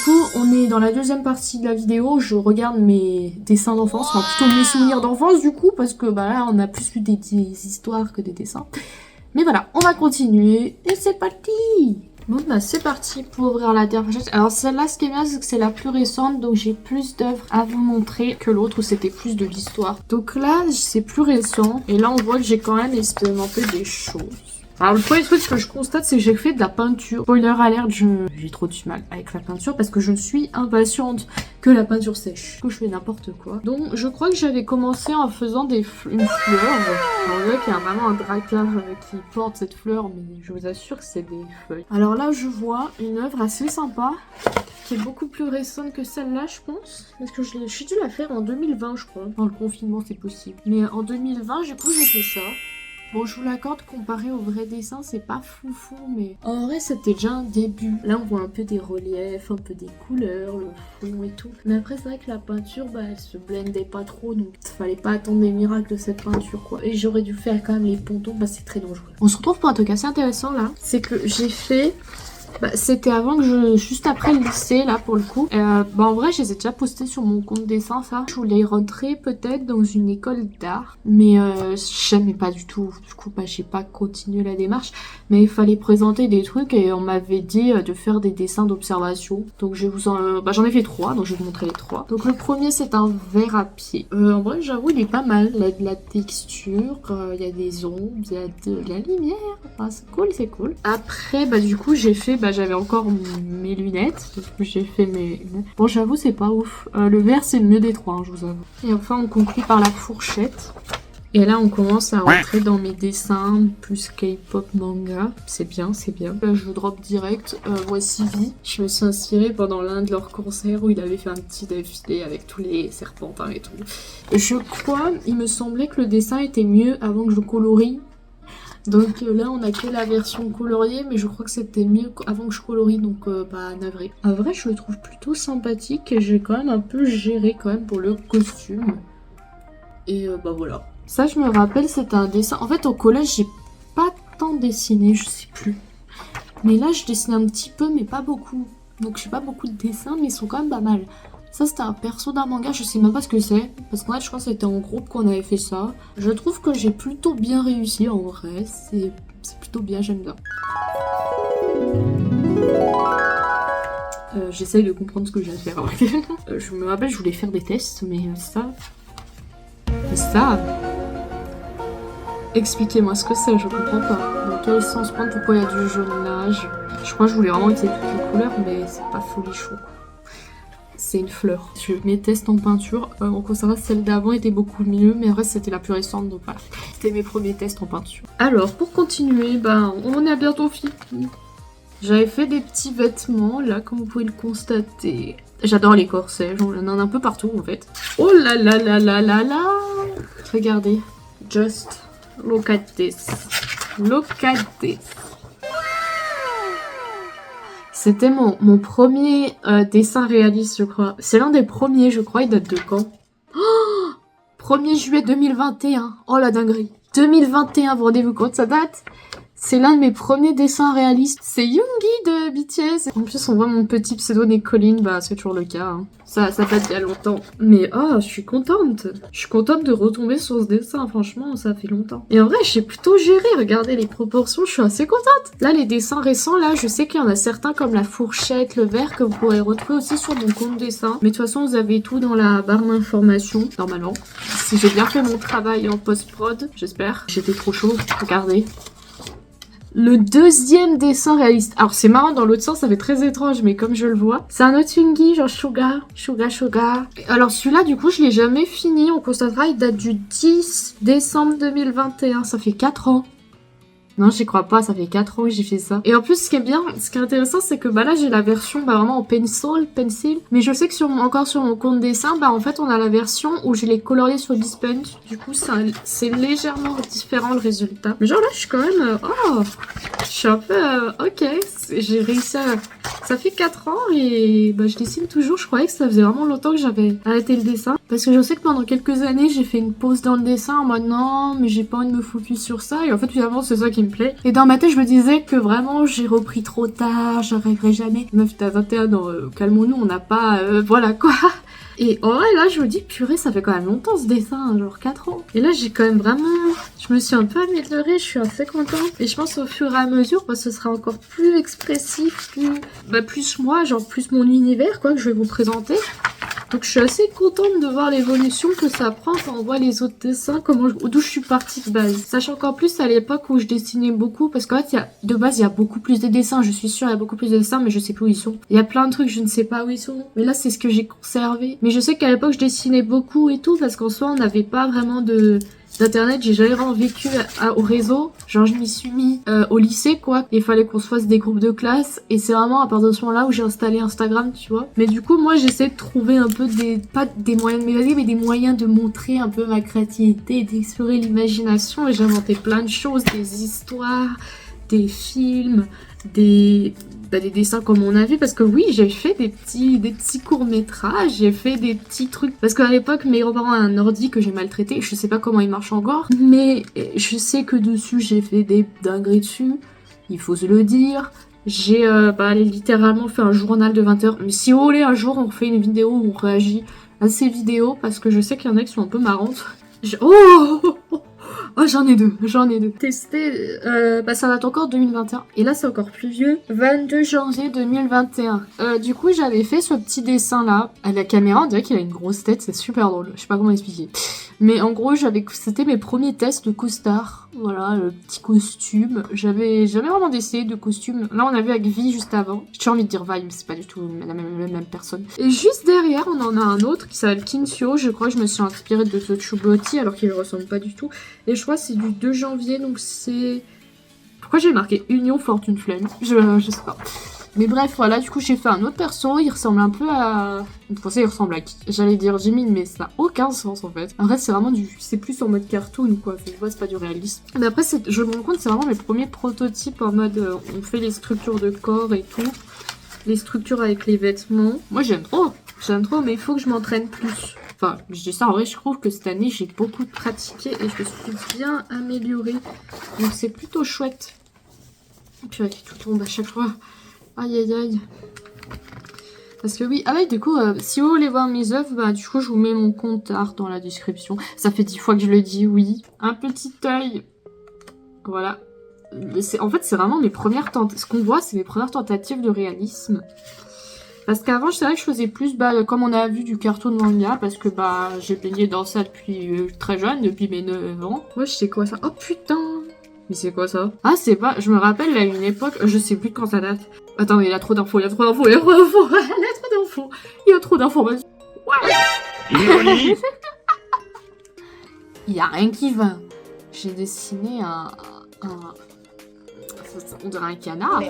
coup, on est dans la deuxième partie de la vidéo. Je regarde mes dessins d'enfance, enfin plutôt mes souvenirs d'enfance du coup, parce que bah là, on a plus vu des histoires que des dessins. Mais voilà, on va continuer et c'est parti. Bon bah c'est parti pour ouvrir la dernière pochette. Alors celle-là, ce qui est bien, c'est que c'est la plus récente, donc j'ai plus d'œuvres à vous montrer que l'autre où c'était plus de l'histoire. Donc là, c'est plus récent et là on voit que j'ai quand même expérimenté des choses. Alors le premier truc que je constate, c'est que j'ai fait de la peinture. Spoiler alert, j'ai trop du mal avec la peinture parce que je suis impatiente que la peinture sèche. Du coup je fais n'importe quoi. Donc je crois que j'avais commencé en faisant une fleur. Alors là qu'il y a vraiment un dracard qui porte cette fleur, mais je vous assure que c'est des feuilles. Alors là je vois une œuvre assez sympa qui est beaucoup plus récente que celle-là je pense. Parce que j'ai dû la faire en 2020 je crois. Dans le confinement c'est possible. Mais en 2020 du coup j'ai fait ça. Bon, je vous l'accorde, comparé au vrai dessin, c'est pas foufou, mais en vrai, c'était déjà un début. Là, on voit un peu des reliefs, un peu des couleurs, le fond et tout. Mais après, c'est vrai que la peinture, bah, elle se blendait pas trop, donc il fallait pas attendre des miracles de cette peinture, quoi. Et j'aurais dû faire quand même les pontons, bah, c'est très dangereux. On se retrouve pour un truc assez intéressant, là. C'est que j'ai fait... Bah, c'était avant que juste après le lycée là pour le coup. Bah en vrai je les ai déjà postés sur mon compte dessin ça. Je voulais rentrer peut-être dans une école d'art, mais j'aimais pas du tout. Du coup bah j'ai pas continué la démarche. Mais il fallait présenter des trucs et on m'avait dit de faire des dessins d'observation. Donc je vous en, j'en ai fait 3, donc je vais vous montrer les 3. Donc le premier c'est un verre à pied. En vrai j'avoue il est pas mal. Il y a de la texture, il y a des ombres, il y a de la lumière. Enfin, c'est cool, c'est cool. Après bah du coup j'ai fait j'avais encore mes lunettes, donc j'ai fait mes lunettes. Bon j'avoue c'est pas ouf, le vert c'est le mieux des trois, hein, je vous avoue. Et enfin on conclut par la fourchette. Et là on commence à rentrer dans mes dessins, plus K-pop manga, c'est bien, c'est bien. Là je drop direct, voici V. Je me suis inspirée pendant l'un de leurs concerts où il avait fait un petit défilé avec tous les serpentins et tout. Je crois, il me semblait que le dessin était mieux avant que je le colorie. Donc là on a que la version coloriée, mais je crois que c'était mieux avant que je colorie, donc bah navré. En vrai je le trouve plutôt sympathique et j'ai quand même un peu géré quand même pour le costume. Et bah voilà. Ça je me rappelle c'était un dessin, en fait au collège j'ai pas tant dessiné, je sais plus. Mais là je dessine un petit peu mais pas beaucoup. Donc je fais pas beaucoup de dessins mais ils sont quand même pas mal. Ça c'était un perso d'un manga, je sais même pas ce que c'est. Parce qu'en fait je crois que c'était en groupe qu'on avait fait ça. Je trouve que j'ai plutôt bien réussi en vrai. C'est plutôt bien, j'aime bien. J'essaye de comprendre ce que je viens de faire. Je me rappelle je voulais faire des tests mais ça... Mais ça... Expliquez-moi ce que c'est, je comprends pas. Dans quel sens prendre, pourquoi il y a du jaune là je crois que je voulais vraiment utiliser toutes les couleurs mais c'est pas folichon. C'est une fleur. Mes tests en peinture, en conserva celle d'avant était beaucoup mieux, mais en vrai c'était la plus récente, donc voilà. C'était mes premiers tests en peinture. Alors pour continuer, on est à bientôt fini. J'avais fait des petits vêtements, là comme vous pouvez le constater. J'adore les corsets, j'en ai un peu partout en fait. Oh là là là là là là. Regardez, just look at this. Look at this. C'était mon premier dessin réaliste, je crois. C'est l'un des premiers, je crois. Il date de quand? Oh, 1er juillet 2021. Oh la dinguerie. 2021, vous rendez-vous compte, ça date? C'est l'un de mes premiers dessins réalistes. C'est Yoongi de BTS. En plus, on voit mon petit pseudo Colline. Bah, c'est toujours le cas. Hein. Ça date il y a longtemps. Mais oh, je suis contente. Je suis contente de retomber sur ce dessin. Franchement, ça fait longtemps. Et en vrai, j'ai plutôt géré. Regardez les proportions. Je suis assez contente. Là, les dessins récents, là, je sais qu'il y en a certains comme la fourchette, le verre que vous pourrez retrouver aussi sur mon compte dessin. Mais de toute façon, vous avez tout dans la barre d'informations, normalement. Si j'ai bien fait mon travail en post-prod, j'espère. J'étais trop chaud. Regardez. Le deuxième dessin réaliste. Alors c'est marrant, dans l'autre sens ça fait très étrange, mais comme je le vois, c'est un autre Yoongi, genre Suga. Alors celui-là du coup je l'ai jamais fini, on constatera, il date du 10 décembre 2021, ça fait 4 ans. Non, j'y crois pas, ça fait 4 ans que j'ai fait ça. Et en plus, ce qui est intéressant, c'est que là, j'ai la version vraiment en pencil. Mais je sais que encore sur mon compte dessin, en fait, on a la version où je l'ai colorié sur Dispense. Du coup, c'est légèrement différent le résultat. Mais genre là, je suis quand même... je suis un peu... ok, j'ai réussi à... Ça fait 4 ans et je dessine toujours. Je croyais que ça faisait vraiment longtemps que j'avais arrêté le dessin. Parce que je sais que pendant quelques années, j'ai fait une pause dans le dessin en mode non, mais j'ai pas envie de me focus sur ça. Et en fait, finalement, c'est ça qui me gameplay. Et dans ma tête, je me disais que vraiment, j'ai repris trop tard, j'arriverai jamais. Meuf, t'as 21 ans, calmons-nous, on n'a pas... voilà quoi. Et en vrai, là, je me dis, purée, ça fait quand même longtemps ce dessin, genre 4 ans. Et là, j'ai quand même vraiment... Je me suis un peu améliorée, je suis assez contente. Et je pense au fur et à mesure, bah, ce sera encore plus expressif, plus moi, genre plus mon univers, quoi, que je vais vous présenter. Donc je suis assez contente de voir l'évolution que ça prend quand on voit les autres dessins, d'où je suis partie de base. Sachant qu'en plus, à l'époque où je dessinais beaucoup, parce qu'en fait, de base, il y a beaucoup plus de dessins, je suis sûre, il y a beaucoup plus de dessins, mais je sais plus où ils sont. Il y a plein de trucs, je ne sais pas où ils sont. Mais là, c'est ce que j'ai conservé. Mais je sais qu'à l'époque, je dessinais beaucoup et tout, parce qu'en soi, on n'avait pas vraiment d'internet, j'ai jamais vraiment vécu au réseau, genre je m'y suis mis au lycée quoi, il fallait qu'on se fasse des groupes de classe et c'est vraiment à partir de ce moment là où j'ai installé Instagram, tu vois. Mais du coup moi j'essaie de trouver un peu pas des moyens de m'évader mais des moyens de montrer un peu ma créativité et d'explorer l'imagination et j'ai inventé plein de choses, des histoires, des films, des dessins comme on a vu parce que oui j'ai fait des petits courts-métrages, j'ai fait des petits trucs parce qu'à l'époque mes grands-parents ont un ordi que j'ai maltraité, je sais pas comment il marche encore mais je sais que dessus j'ai fait des dingueries dessus, il faut se le dire. J'ai littéralement fait un journal de 20 heures, mais si vous voulez un jour on fait une vidéo où on réagit à ces vidéos parce que je sais qu'il y en a qui sont un peu marrantes. Oh, j'en ai deux. Testé, ça date encore 2021. Et là, c'est encore plus vieux. 22 janvier 2021. Du coup, j'avais fait ce petit dessin-là. À la caméra, on dirait qu'il a une grosse tête. C'est super drôle. Je sais pas comment expliquer. Mais en gros, c'était mes premiers tests de costard. Voilà, le petit costume. J'avais jamais vraiment d'essai de costume. Là, on a vu avec Vi juste avant. J'ai envie de dire Vi, mais c'est pas du tout la même personne. Et juste derrière, on en a un autre qui s'appelle Kinsio. Je crois que je me suis inspirée de ce Chuboti alors qu'il ne ressemble pas du tout. Et je crois que c'est du 2 janvier, donc c'est... Pourquoi j'ai marqué Union Fortune Flame? Je sais pas. Mais bref, voilà, du coup, j'ai fait un autre perso. Il ressemble un peu à... Pour ça, il ressemble à qui? J'allais dire Jimin, mais ça n'a aucun sens, en fait. En fait, c'est vraiment c'est plus en mode cartoon, quoi. Je vois, c'est pas du réalisme. Mais après, je me rends compte, c'est vraiment mes premiers prototypes en mode... on fait les structures de corps et tout. Les structures avec les vêtements. Moi, j'aime trop, mais il faut que je m'entraîne plus. Enfin, je dis ça, en vrai, je trouve que cette année, j'ai beaucoup pratiqué et je me suis bien améliorée. Donc, c'est plutôt chouette. Et puis, tout tombe à chaque fois. Aïe, aïe, aïe. Parce que oui, du coup, si vous voulez voir mes œuvres, du coup, je vous mets mon compte art dans la description. Ça fait 10 fois que je le dis, oui. Un petit œil. Voilà. En fait, c'est vraiment mes premières tentatives. Ce qu'on voit, c'est mes premières tentatives de réalisme. Parce qu'avant, c'est vrai que je faisais plus, comme on a vu, du cartoon manga, parce que, j'ai baigné dans ça depuis très jeune, depuis mes 9 ans. Moi, je sais quoi ça? Oh putain! Mais c'est quoi ça? Ah, c'est pas... Je me rappelle, à une époque, je sais plus de quand ça date. Attends, mais il y a trop d'infos, il y a trop d'informations. Ouais! Il y a rien qui va. J'ai dessiné on dirait un canard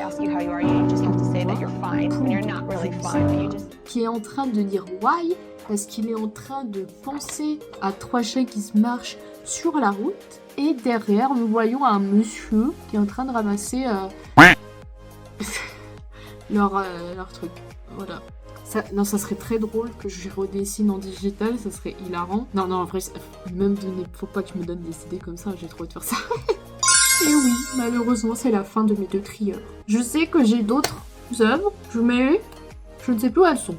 qui est en train de dire why parce qu'il est en train de penser à 3 chiens qui se marchent sur la route et derrière nous voyons un monsieur qui est en train de ramasser leur truc. Voilà. Ça serait très drôle que je redessine en digital, ça serait hilarant. Non, en vrai, faut pas que je me donne des idées comme ça, j'ai trop envie de faire ça. Et oui, malheureusement, c'est la fin de mes 2 trieurs. Je sais que j'ai d'autres œuvres, mais je ne sais plus où elles sont.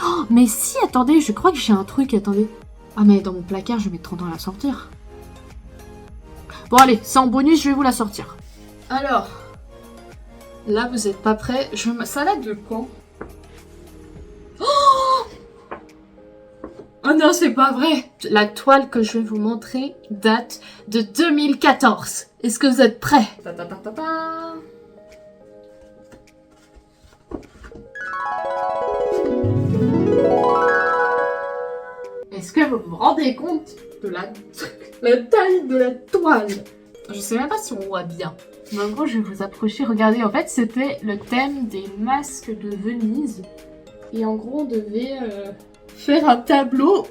Oh, mais si, attendez, je crois que j'ai un truc, attendez. Ah, mais dans mon placard, je vais mettre 30 ans à la sortir. Bon, allez, c'est en bonus, je vais vous la sortir. Alors, là, vous êtes pas prêts. Ça date de quand? Oh non, c'est pas vrai! La toile que je vais vous montrer date de 2014. Est-ce que vous êtes prêts? Est-ce que vous vous rendez compte de la taille de la toile? Je sais même pas si on voit bien. Mais en gros, je vais vous approcher. Regardez, en fait, c'était le thème des masques de Venise. Et en gros, on devait... faire un tableau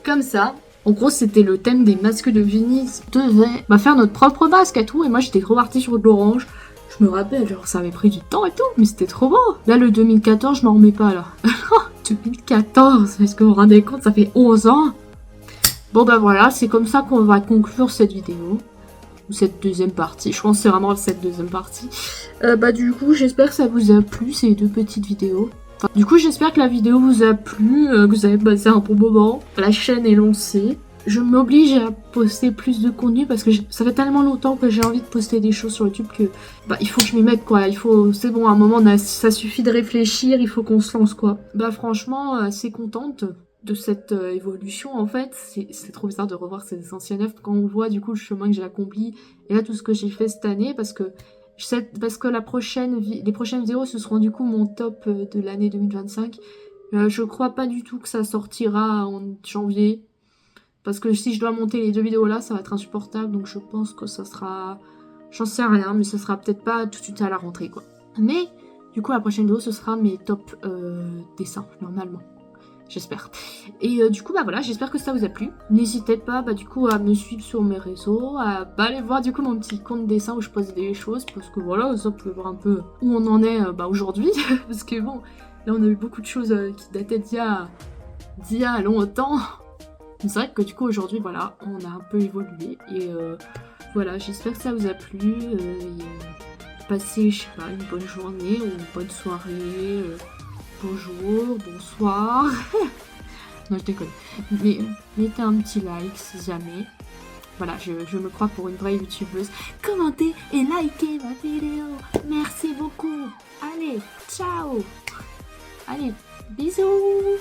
comme ça. En gros, c'était le thème des masques de Venise. On devait faire notre propre masque et tout. Et moi, j'étais repartie sur de l'orange. Je me rappelle, genre, ça avait pris du temps et tout. Mais c'était trop beau. Là, le 2014, je m'en remets pas, là. 2014, est-ce que vous vous rendez compte? Ça fait 11 ans. Bon, voilà, c'est comme ça qu'on va conclure cette vidéo. ou cette deuxième partie. Je pense que c'est vraiment cette deuxième partie. Bah du coup, j'espère que ça vous a plu, ces 2 petites vidéos. Enfin, du coup, j'espère que la vidéo vous a plu, que vous avez passé un bon moment. La chaîne est lancée. Je m'oblige à poster plus de contenu parce que ça fait tellement longtemps que j'ai envie de poster des choses sur YouTube que bah il faut que je m'y mette quoi. C'est bon, à un moment ça suffit de réfléchir, il faut qu'on se lance quoi. Bah franchement, assez contente de cette évolution en fait. C'est trop bizarre de revoir ces anciens œuvres quand on voit du coup le chemin que j'ai accompli et là tout ce que j'ai fait cette année parce que les prochaines vidéos ce seront du coup mon top de l'année 2025. Je crois pas du tout que ça sortira en janvier. Parce que si je dois monter les 2 vidéos là, ça va être insupportable. Donc je pense que ça sera... J'en sais rien, mais ça sera peut-être pas tout de suite à la rentrée, quoi. Mais, du coup, la prochaine vidéo, ce sera mes top dessins, normalement. J'espère. Et du coup, bah voilà, j'espère que ça vous a plu. N'hésitez pas, bah du coup, à me suivre sur mes réseaux, à aller voir, du coup, mon petit compte dessin où je poste des choses. Parce que voilà, ça, vous pouvez voir un peu où on en est aujourd'hui. Parce que bon, là, on a eu beaucoup de choses qui dataient d'il y a longtemps. C'est vrai que du coup aujourd'hui voilà on a un peu évolué et voilà j'espère que ça vous a plu passez je sais pas une bonne journée ou une bonne soirée bonjour, bonsoir non je déconne mais mettez un petit like si jamais voilà je me crois pour une vraie youtubeuse, commentez et likez ma vidéo, merci beaucoup, allez ciao, allez bisous.